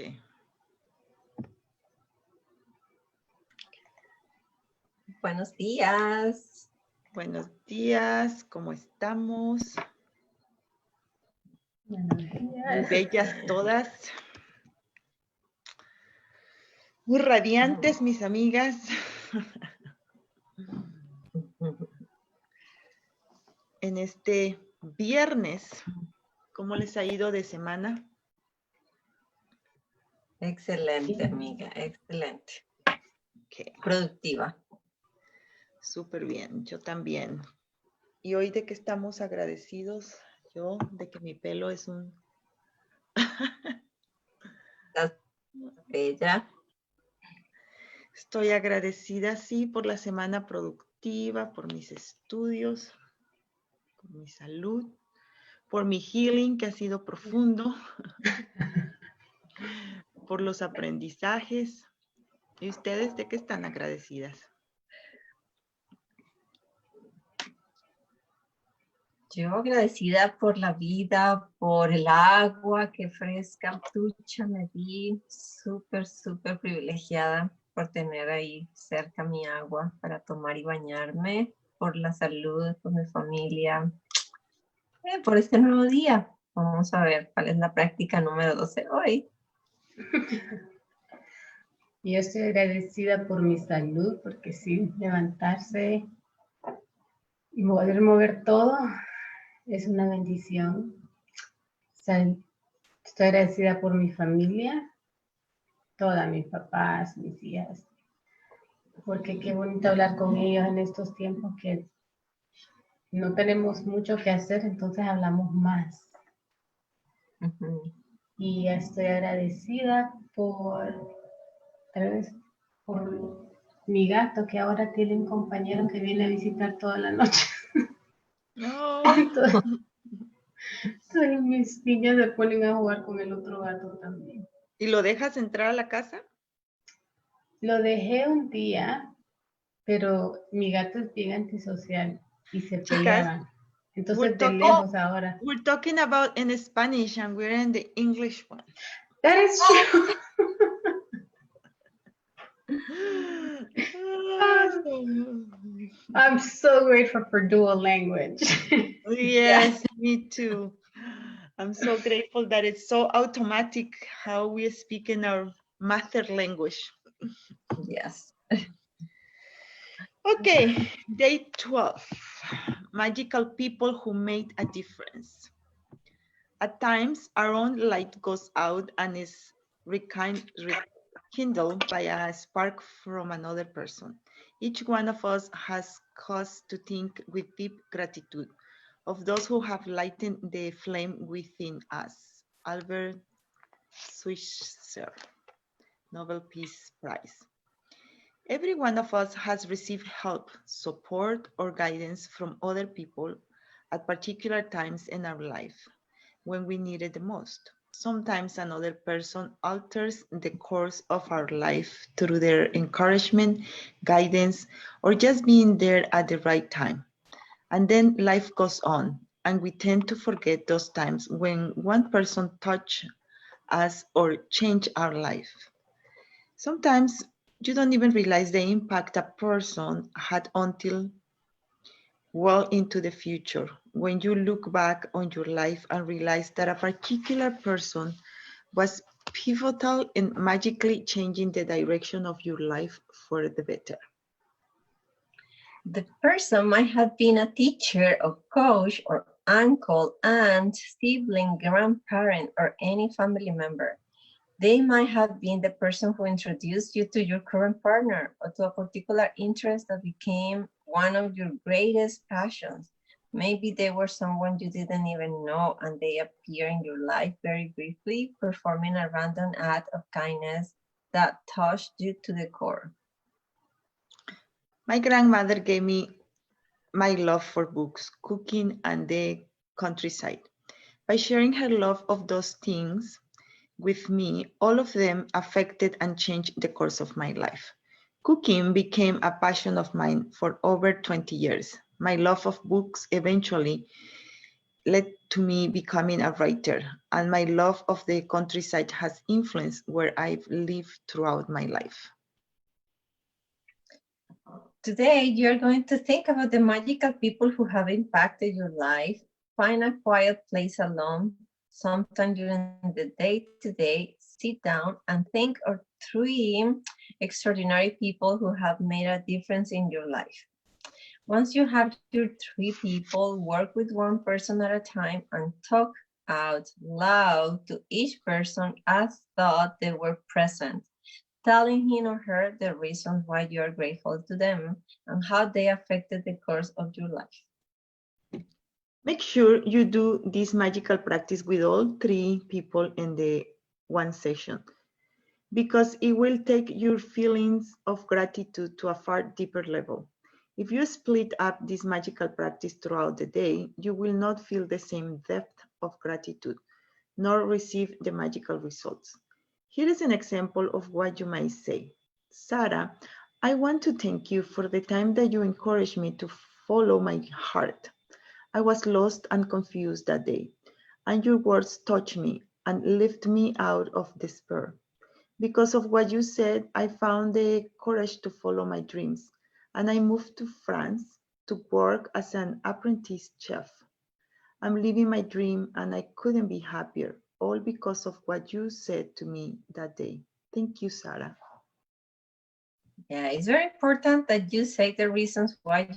Okay. Buenos días. Buenos días, ¿cómo estamos? Buenos días. Muy bellas todas. Muy radiantes, mis amigas. En este viernes, ¿cómo les ha ido de semana? Excelente, amiga, excelente. Okay. Productiva. Súper bien, yo también. Y hoy de que estamos agradecidos, yo de que mi pelo es un... Estás bella. Estoy agradecida, sí, por la semana productiva, por mis estudios, por mi salud, por mi healing que ha sido profundo, por los aprendizajes. ¿Y ustedes de qué están agradecidas? Yo agradecida por la vida, por el agua que fresca, ducha me di, súper, súper privilegiada por tener ahí cerca mi agua para tomar y bañarme, por la salud, por mi familia, por este nuevo día. Vamos a ver cuál es la práctica número 12 hoy. Yo estoy agradecida por mi salud, porque sí, levantarse y poder mover todo es una bendición. Estoy agradecida por mi familia, todas mis papás, mis hijas, porque qué bonito hablar con ellos en estos tiempos que no tenemos mucho que hacer, entonces hablamos más. Y estoy agradecida tal vez por mi gato, que ahora tiene un compañero que viene a visitar toda la noche. No. Entonces, mis niñas se ponen a jugar con el otro gato también. ¿Y lo dejas entrar a la casa? Lo dejé un día, pero mi gato es bien antisocial y se Chicas, peleaban. Entonces, de lejos ahora. We're talking about in Spanish and we're in the English one. That is true. I'm so grateful for dual language. Yes, me too. I'm so grateful that it's so automatic how we speak in our mother language. Yes. Okay, day 12. Magical people who made a difference. At times, our own light goes out and is rekindled by a spark from another person. Each one of us has cause to think with deep gratitude of those who have lightened the flame within us. Albert Schweitzer, Nobel Peace Prize. Every one of us has received help, support, or guidance from other people at particular times in our life when we need it the most. Sometimes another person alters the course of our life through their encouragement, guidance, or just being there at the right time. And then life goes on, and we tend to forget those times when one person touched us or changed our life. Sometimes you don't even realize the impact a person had until well into the future, when you look back on your life and realize that a particular person was pivotal in magically changing the direction of your life for the better. The person might have been a teacher or coach or uncle, aunt, sibling, grandparent, or any family member. They might have been the person who introduced you to your current partner or to a particular interest that became one of your greatest passions. Maybe they were someone you didn't even know and they appear in your life very briefly, performing a random act of kindness that touched you to the core. My grandmother gave me my love for books, cooking, and the countryside. By sharing her love of those things with me, all of them affected and changed the course of my life. Cooking became a passion of mine for over 20 years. My love of books eventually led to me becoming a writer, and my love of the countryside has influenced where I've lived throughout my life. Today, you're going to think about the magical people who have impacted your life. Find a quiet place alone, sometime during the day-to-day, sit down and think of 3 extraordinary people who have made a difference in your life. Once you have your 3 people, work with one person at a time and talk out loud to each person as though they were present, telling him or her the reasons why you are grateful to them and how they affected the course of your life. Make sure you do this magical practice with all 3 people in the one session, because it will take your feelings of gratitude to a far deeper level. If you split up this magical practice throughout the day, you will not feel the same depth of gratitude, nor receive the magical results. Here is an example of what you might say. Sarah, I want to thank you for the time that you encouraged me to follow my heart. I was lost and confused that day, and your words touched me and lifted me out of despair. Because of what you said, I found the courage to follow my dreams, and I moved to France to work as an apprentice chef. I'm living my dream, and I couldn't be happier, all because of what you said to me that day. Thank you, Sarah. Yeah, it's very important that you say the reasons why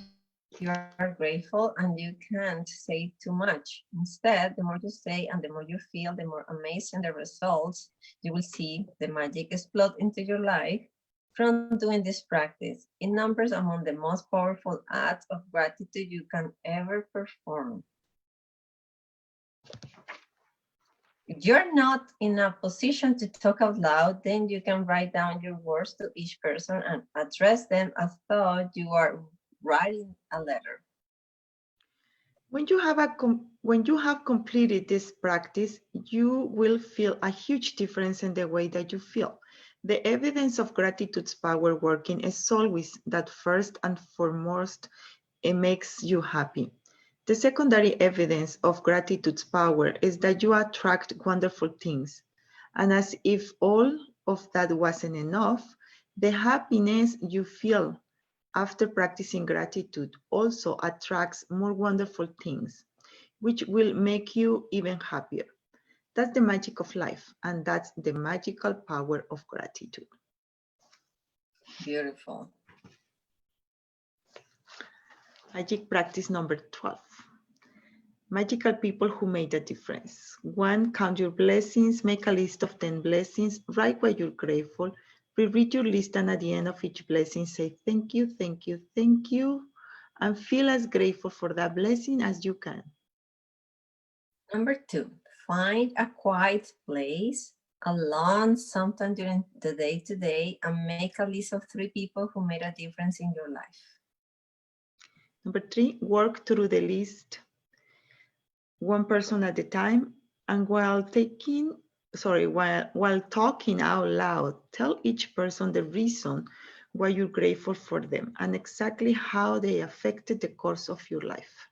you are grateful, and you can't say too much. Instead, the more you say and the more you feel, the more amazing the results. You will see the magic explode into your life from doing this practice. It numbers among the most powerful acts of gratitude you can ever perform. If you're not in a position to talk out loud, then you can write down your words to each person and address them as though you are writing a letter. When you have completed this practice, you will feel a huge difference in the way that you feel. The evidence of gratitude's power working is always that first and foremost, it makes you happy. The secondary evidence of gratitude's power is that you attract wonderful things. And as if all of that wasn't enough, the happiness you feel after practicing gratitude also attracts more wonderful things, which will make you even happier. That's the magic of life, and that's the magical power of gratitude. Beautiful. Magic practice number 12. Magical people who made a difference. 1, count your blessings, make a list of 10 blessings, write why you're grateful, reread your list, and at the end of each blessing say thank you, thank you, thank you, and feel as grateful for that blessing as you can. Number 2, find a quiet place alone sometime during the day today and make a list of 3 people who made a difference in your life. Number 3, work through the list one person at a time, and while talking out loud, tell each person the reason why you're grateful for them and exactly how they affected the course of your life.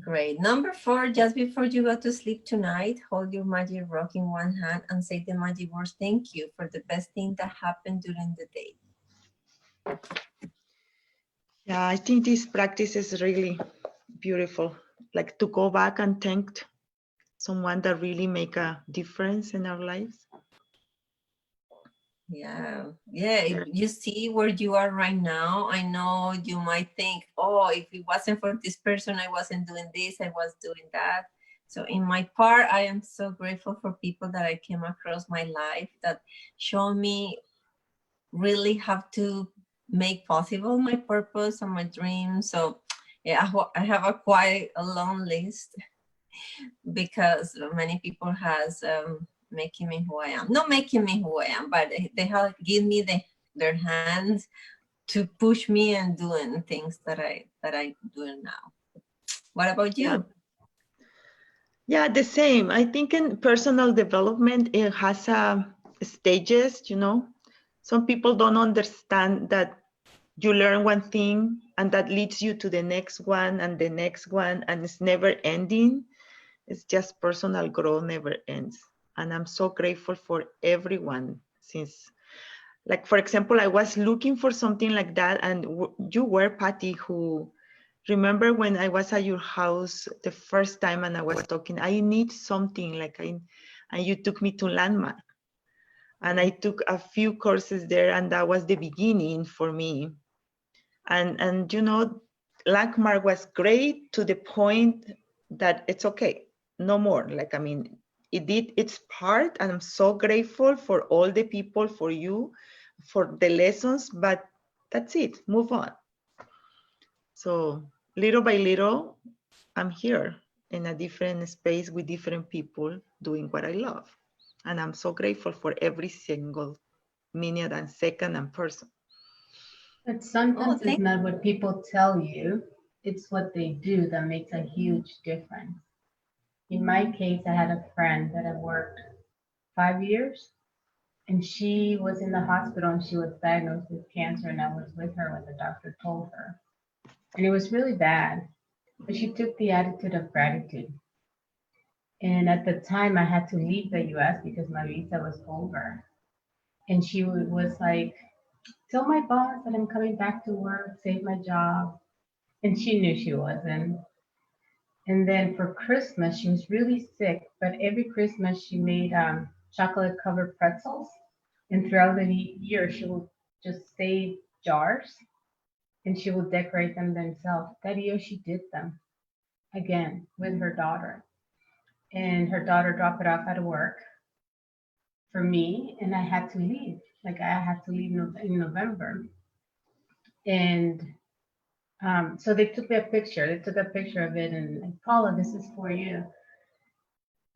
Great. Number 4, just before you go to sleep tonight, hold your magic rock in one hand and say the magic words, thank you, for the best thing that happened during the day. Yeah, I think this practice is really beautiful. Like to go back and thank someone that really make a difference in our lives. Yeah, you see where you are right now. I know you might think, oh, if it wasn't for this person, I wasn't doing this, I was doing that. So in my part, I am so grateful for people that I came across my life that show me really have to make possible my purpose and my dreams. So yeah, I have quite a long list because many people has making me who I am. Not making me who I am, but they have give me their hands to push me and doing things that I do now. What about you? Yeah, the same. I think in personal development, it has stages, you know. Some people don't understand that you learn one thing and that leads you to the next one and the next one, and it's never ending. It's just personal growth never ends. And I'm so grateful for everyone since, like, for example, I was looking for something like that, and you were, Patty, who remember when I was at your house the first time and I was talking, I need something like and you took me to Landmark. And I took a few courses there, and that was the beginning for me. And you know, Landmark was great to the point that it's okay, no more. Like, I mean, it did its part, and I'm so grateful for all the people, for you, for the lessons, but that's it, move on. So little by little, I'm here in a different space with different people doing what I love. And I'm so grateful for every single minute and second and person. But sometimes it's not what people tell you, it's what they do that makes a huge difference. In my case, I had a friend that I worked 5 years, and she was in the hospital and she was diagnosed with cancer, and I was with her when the doctor told her. And it was really bad, but she took the attitude of gratitude. And at the time, I had to leave the US because my visa was over. And she was like, tell my boss that I'm coming back to work, save my job. And she knew she wasn't. And then for Christmas, she was really sick, but every Christmas she made chocolate covered pretzels. And throughout the year, she would just save jars and she would decorate them themselves. That year, she did them again with her daughter. And her daughter dropped it off at work for me, and I had to leave. Like, I had to leave in November. And so they took a picture. They took a picture of it, and like, Paula, this is for you.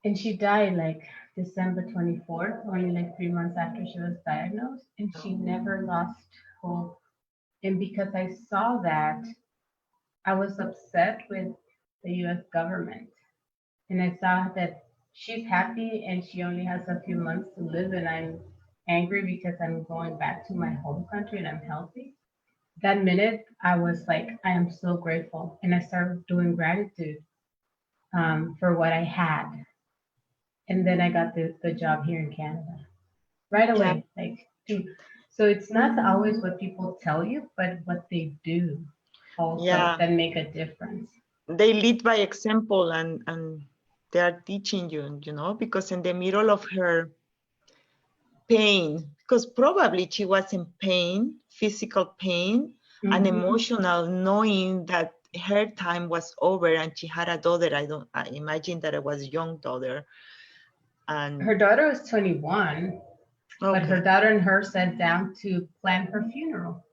And she died like December 24th, only like 3 months after she was diagnosed. And she never lost hope. And because I saw that, I was upset with the US government. And I saw that she's happy and she only has a few months to live, and I'm angry because I'm going back to my home country and I'm healthy. That minute, I was like, I am so grateful. And I started doing gratitude for what I had. And then I got the job here in Canada right away. Yeah. So it's not always what people tell you, but what they do also that make a difference. They lead by example, and they are teaching you, you know, because in the middle of her pain, because probably she was in pain, physical pain, and emotional, knowing that her time was over and she had a daughter. I imagine that it was a young daughter. And her daughter was 21, but her daughter and her sat down to plan her funeral.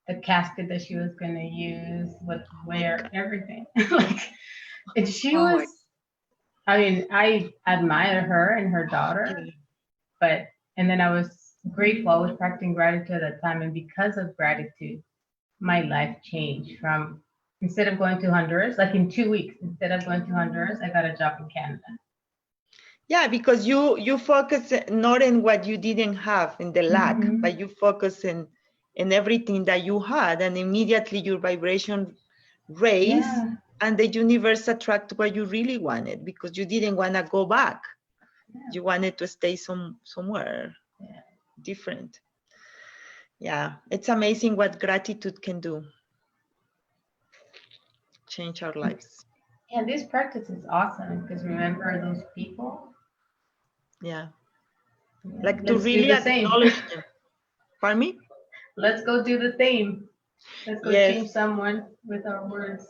The casket that she was going to use, what to wear, everything. And she was, I mean, I admire her and her daughter, and then I was grateful. I was practicing gratitude at that time. And because of gratitude, my life changed from, instead of going to Honduras, like in 2 weeks, instead of going to Honduras, I got a job in Canada. Yeah, because you focus not in what you didn't have in the lack, but you focus in everything that you had, and immediately your vibration raised, and the universe attract what you really wanted, because you didn't want to go back. You wanted to stay somewhere different. Yeah, it's amazing what gratitude can do. Change our lives. Yeah, this practice is awesome because remember those people. Yeah. Like to really acknowledge them. Pardon me? Let's go do the same. Let's go change someone with our words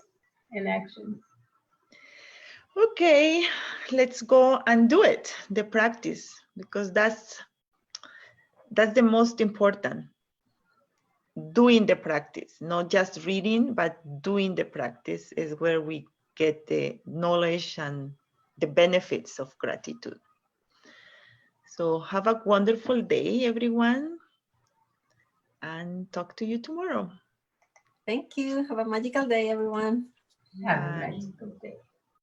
and actions. Okay, let's go and do it, the practice, because that's the most important. Doing the practice, not just reading, but doing the practice is where we get the knowledge and the benefits of gratitude. So have a wonderful day, everyone, and talk to you tomorrow. Thank you. Have a magical day, everyone. Have a magical day.